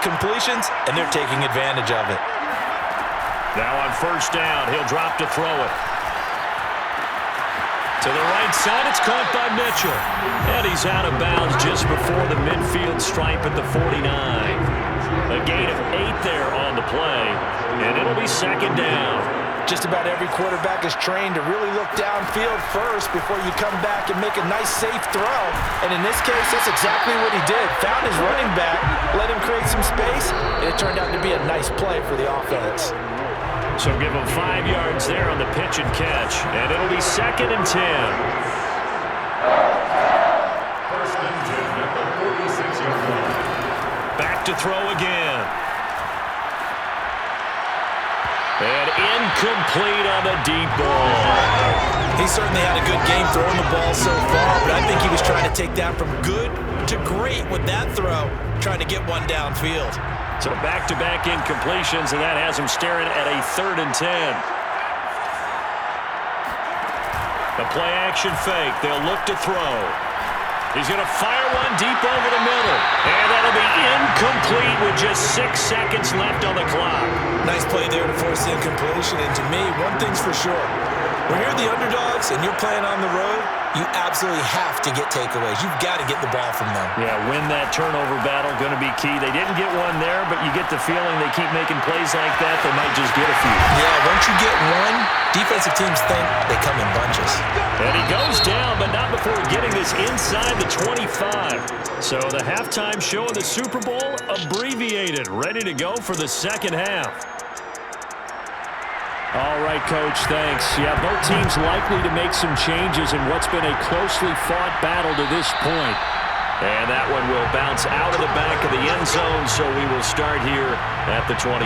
completions, and they're taking advantage of it. Now on first down, he'll drop to throw it. To the right side, it's caught by Mitchell. And he's out of bounds just before the midfield stripe at the 49. A gain of 8 there on the play, and it'll be second down. Just about every quarterback is trained to really look downfield first before you come back and make a nice, safe throw. And in this case, that's exactly what he did. Found his running back, let him create some space, and it turned out to be a nice play for the offense. So give him 5 yards there on the pitch and catch, and it'll be second and 10. First and 10 at the 46-yard line. Back to throw again. And incomplete on the deep ball. He certainly had a good game throwing the ball so far, but I think he was trying to take that from good to great with that throw, trying to get one downfield. So back-to-back incompletions, and that has him staring at a 3rd and 10. The play-action fake. They'll look to throw. He's going to fire one deep over the middle. And that'll be incomplete with just 6 seconds left on the clock. Nice play there to force the incompletion. And to me, one thing's for sure. When you're the underdogs and you're playing on the road, you absolutely have to get takeaways. You've got to get the ball from them. Yeah, win that turnover battle, going to be key. They didn't get one there, but you get the feeling they keep making plays like that, they might just get a few. Yeah, once you get one, defensive teams think they come in bunches. And he goes down, but not before getting this inside the 25. So the halftime show in the Super Bowl abbreviated, ready to go for the second half. All right, Coach, thanks. Yeah, both teams likely to make some changes in what's been a closely fought battle to this point. And that one will bounce out of the back of the end zone, so we will start here at the 25.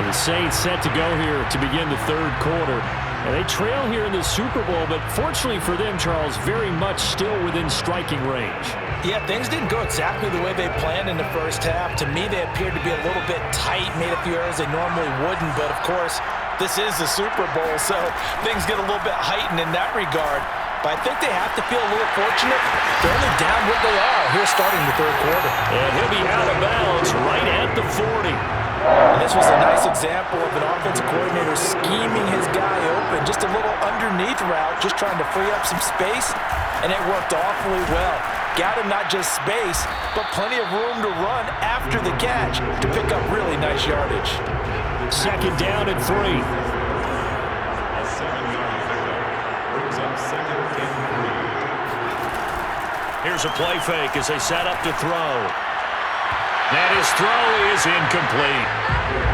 And the Saints set to go here to begin the third quarter. And they trail here in the Super Bowl, but fortunately for them, Charles, very much still within striking range. Yeah, things didn't go exactly the way they planned in the first half. To me, they appeared to be a little bit tight, made a few errors they normally wouldn't. But, of course, this is the Super Bowl, so things get a little bit heightened in that regard. But I think they have to feel a little fortunate. They're only down what they are here starting the third quarter. And he'll be out of bounds right at the 40. And this was a nice example of an offensive coordinator scheming his guy open. Just a little underneath route, just trying to free up some space, and it worked awfully well. Got him not just space, but plenty of room to run after the catch to pick up really nice yardage. Second down and 3. A 7-yard pickup brings up second and 3. Here's a play fake as they set up to throw. And his throw is incomplete.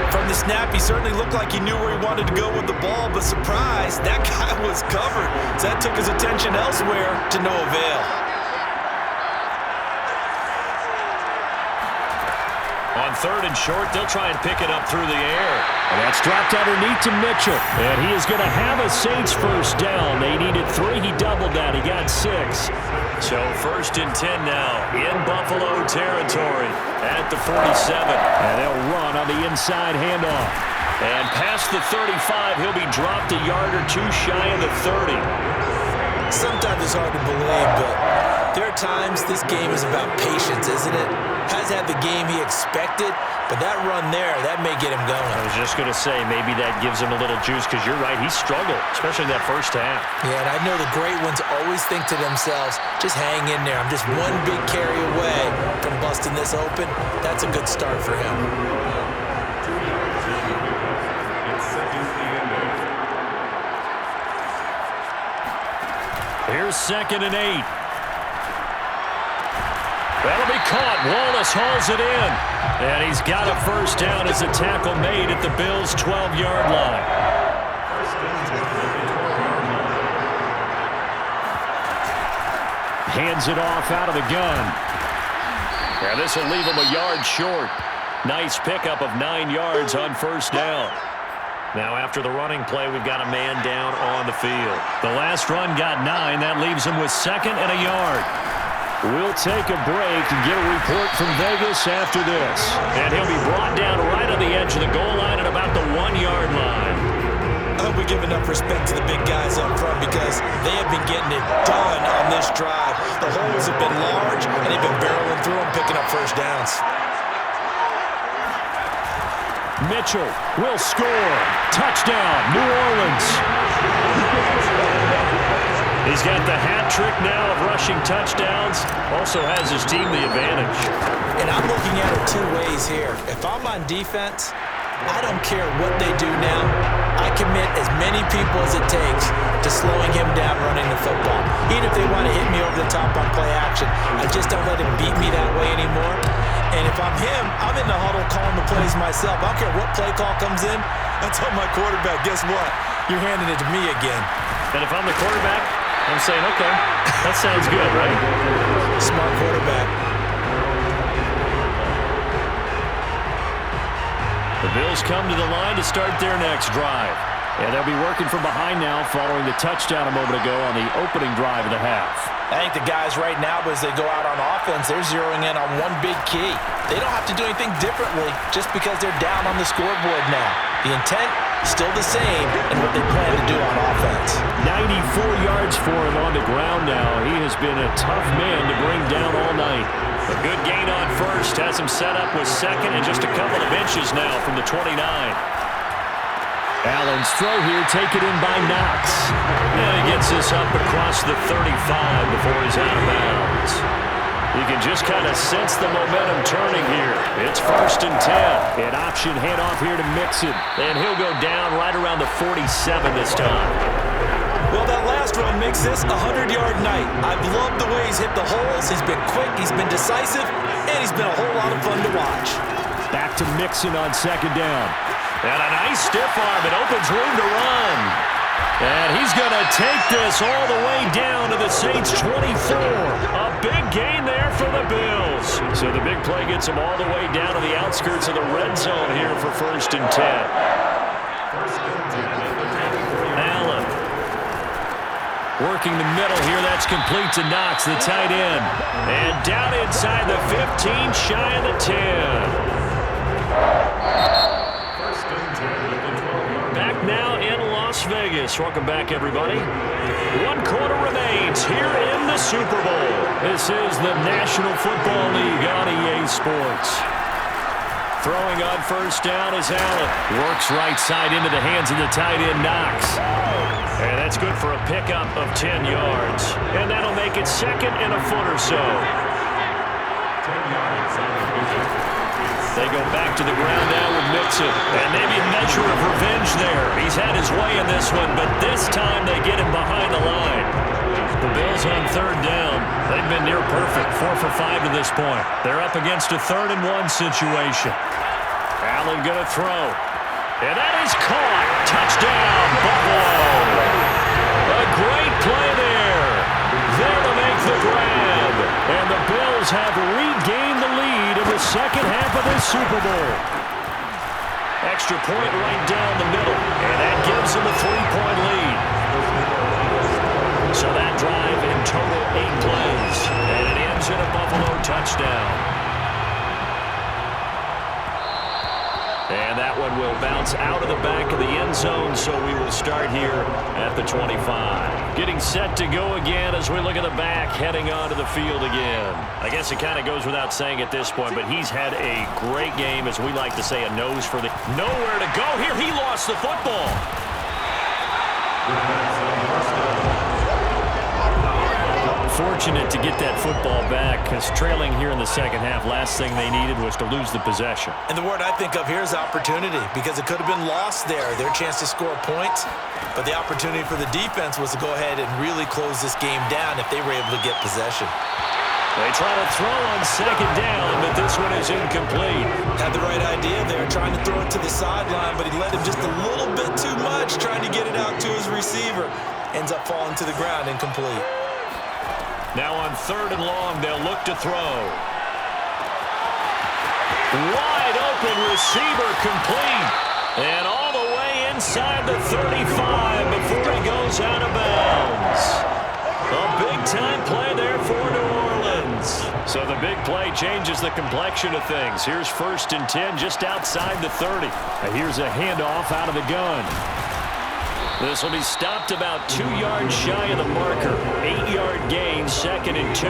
From the snap, he certainly looked like he knew where he wanted to go with the ball, but surprise, that guy was covered. So that took his attention elsewhere to no avail. On 3rd and short, they'll try and pick it up through the air. And that's dropped underneath to Mitchell. And he is going to have a Saints first down. They needed 3. He doubled that. He got 6. So 1st and 10 now in Buffalo territory at the 47. And they'll run on the inside handoff. And past the 35, he'll be dropped a yard or 2 shy of the 30. Sometimes it's hard to believe, but there are times this game is about patience, isn't it? Has had the game he expected, but that run there, that may get him going. I was just going to say, maybe that gives him a little juice, because you're right, he struggled, especially in that first half. Yeah, and I know the great ones always think to themselves, just hang in there. I'm just one big carry away from busting this open. That's a good start for him. It's second and 8. Here's 2nd and 8. That'll be caught. Wallace hauls it in. And he's got a first down as a tackle made at the Bills' 12-yard line. Hands it off out of the gun. And this will leave him a yard short. Nice pickup of 9 yards on first down. Now after the running play, we've got a man down on the field. The last run got 9. That leaves him with 2nd and a yard. We'll take a break and get a report from Vegas after this. And he'll be brought down right on the edge of the goal line at about the 1-yard line. I hope we give enough respect to the big guys up front, because they have been getting it done on this drive. The holes have been large, and they've been barreling through them, picking up first downs. Mitchell will score. Touchdown, New Orleans. He's got the hat trick now of rushing touchdowns. Also has his team the advantage. And I'm looking at it two ways here. If I'm on defense, I don't care what they do now. I commit as many people as it takes to slowing him down running the football. Even if they want to hit me over the top on play action, I just don't let him beat me that way anymore. And if I'm him, I'm in the huddle calling the plays myself. I don't care what play call comes in. I tell my quarterback, guess what? You're handing it to me again. And if I'm the quarterback, I'm saying, okay, that sounds good, right? Smart quarterback. The Bills come to the line to start their next drive. And they'll be working from behind now following the touchdown a moment ago on the opening drive of the half. I think the guys right now, as they go out on offense, they're zeroing in on one big key. They don't have to do anything differently just because they're down on the scoreboard now. The intent, still the same in what they plan to do on offense. 94 yards for him on the ground now. He has been a tough man to bring down all night. A good gain on first has him set up with second and just a couple of inches now from the 29. Allen's throw here taken in by Knox. And he gets this up across the 35 before he's out of bounds. You can just kind of sense the momentum turning here. It's 1st and 10. An option handoff here to Mixon. And he'll go down right around the 47 this time. Well, that last run makes this a 100-yard night. I've loved the way he's hit the holes. He's been quick, he's been decisive, and he's been a whole lot of fun to watch. Back to Mixon on 2nd down. And a nice stiff arm. It opens room to run. And he's going to take this all the way down to the Saints' 24. A big gain there for the Bills. So the big play gets him all the way down to the outskirts of the red zone here for 1st and 10. Allen working the middle here. That's complete to Knox, the tight end. And down inside the 15, shy of the 10. Back now in Las Vegas. Welcome back, everybody. 1 quarter remains here in the Super Bowl. This is the National Football League on EA Sports. Throwing on 1st down is Allen. Works right side into the hands of the tight end, Knox. And that's good for a pickup of 10 yards. And that'll make it 2nd and a foot or so. They go back to the ground now with Mixon. And maybe a measure of revenge there. He's had his way in this one, but this time they get him behind the line. The Bills on 3rd down. They've been near perfect. 4 for 5 to this point. They're up against a 3rd and 1 situation. Allen going to throw. And that is caught. Touchdown, Buffalo. A great play there. There to make the grab. And the Bills have regained the lead in the 2nd half of this Super Bowl. Extra point right down the middle. And that gives them a 3-point lead. So that drive in total 8 plays. And it ends in a Buffalo touchdown. And that one will bounce out of the back of the end zone, so we will start here at the 25. Getting set to go again as we look at the back, heading onto the field again. I guess it kind of goes without saying at this point, but he's had a great game, as we like to say, a nose for the... Nowhere to go here. He lost the football. Fortunate to get that football back, because trailing here in the 2nd half, last thing they needed was to lose the possession. And the word I think of here is opportunity, because it could have been lost there, their chance to score points. But the opportunity for the defense was to go ahead and really close this game down if they were able to get possession. They try to throw on 2nd down, but this one is incomplete. Had the right idea there, trying to throw it to the sideline, but he led him just a little bit too much, trying to get it out to his receiver. Ends up falling to the ground, incomplete. Now on 3rd and long, they'll look to throw. Wide open receiver complete. And all the way inside the 35 before he goes out of bounds. A big-time play there for New Orleans. So the big play changes the complexion of things. Here's 1st and 10 just outside the 30. And here's a handoff out of the gun. This will be stopped about 2 yards shy of the marker. 8-yard gain, 2nd and 2.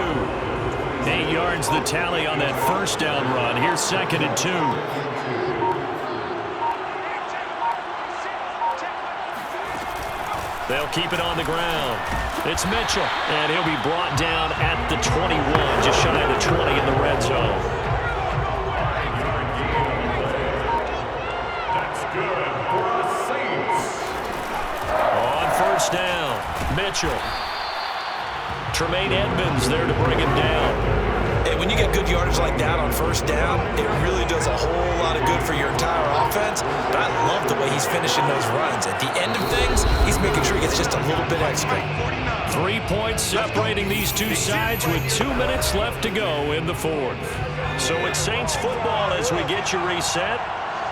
8 yards the tally on that 1st down run. Here's 2nd and 2. They'll keep it on the ground. It's Mitchell, and he'll be brought down at the 21, just shy of the 20 in the red zone. That's good for the Saints. On first down, Mitchell. Tremaine Edmonds there to bring him down. Hey, when you get good yardage like that on first down, it really does a whole lot of good for your entire offense. But I love the way he's finishing those runs. At the end of things, he's making sure he gets just a little bit extra. 3 points separating these two sides with 2 minutes left to go in the fourth. So it's Saints football as we get you reset.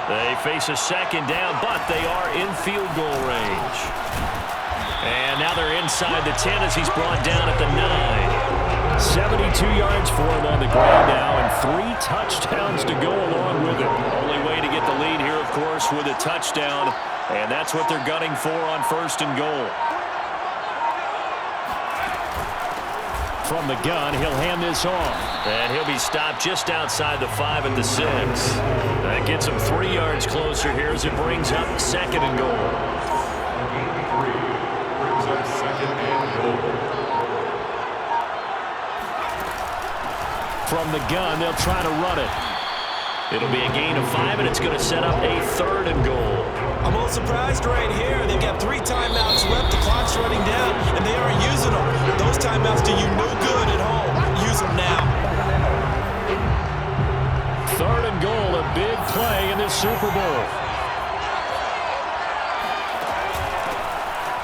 They face a second down, but they are in field goal range. And now they're inside the 10 as he's brought down at the 9. 72 yards for him on the ground now, and 3 touchdowns to go along with it. Only way to get the lead here, of course, with a touchdown, and that's what they're gunning for on first and goal. From the gun, he'll hand this off. And he'll be stopped just outside the 5 at the 6. That gets him 3 yards closer here as it brings up second and goal. Brings up second and goal. From the gun, they'll try to run it. It'll be a gain of 5, and it's going to set up a third and goal. I'm a little surprised right here. They've got 3 timeouts left. The clock's running down, and they aren't using them. Those timeouts do you no good at home. Use them now. Third and goal, a big play in this Super Bowl.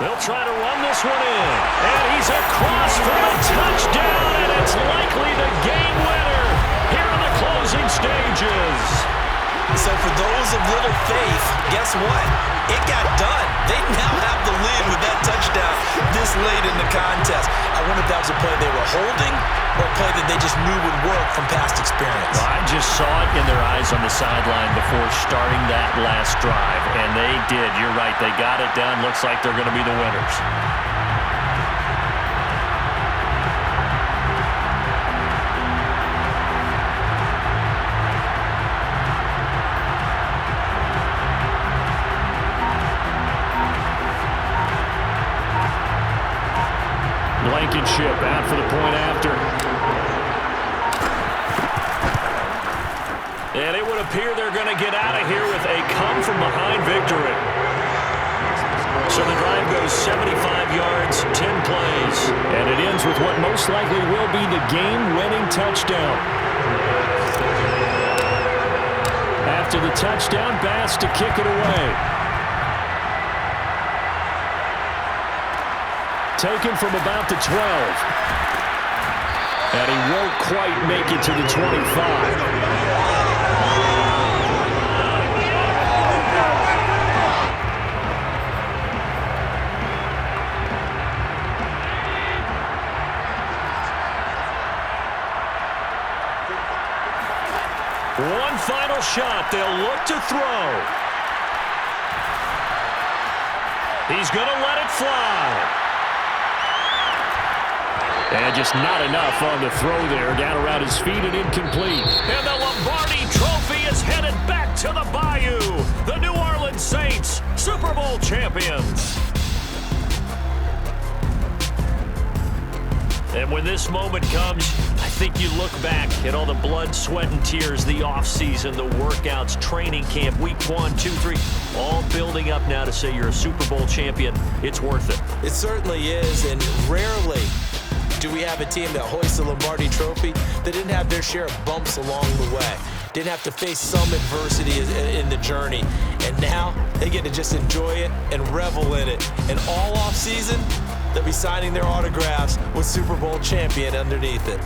They'll try to run this one in. And he's across for a touchdown, and it's likely the game winner here in the closing stages. So for those of little faith, guess what? It got done. They now have the lead with that touchdown this late in the contest. I wonder if that was a play they were holding or a play that they just knew would work from past experience. Well, I just saw it in their eyes on the sideline before starting that last drive, and they did. You're right. They got it done. Looks like they're going to be the winners. Blankenship out for the point after. And it would appear they're going to get out of here with a come-from-behind victory. So the drive goes 75 yards, 10 plays. And it ends with what most likely will be the game-winning touchdown. After the touchdown, Bass to kick it away. Taken from about the 12. And he won't quite make it to the 25. One final shot. They'll look to throw. He's going to let it fly. And just not enough on the throw there. Down around his feet and incomplete. And the Lombardi Trophy is headed back to the Bayou. The New Orleans Saints, Super Bowl champions. And when this moment comes, I think you look back at all the blood, sweat, and tears, the offseason, the workouts, training camp, week 1, 2, 3, all building up now to say you're a Super Bowl champion. It's worth it. It certainly is, and rarely do we have a team that hoists the Lombardi Trophy that didn't have their share of bumps along the way, didn't have to face some adversity in the journey, and now they get to just enjoy it and revel in it. And all offseason, they'll be signing their autographs with Super Bowl champion underneath it.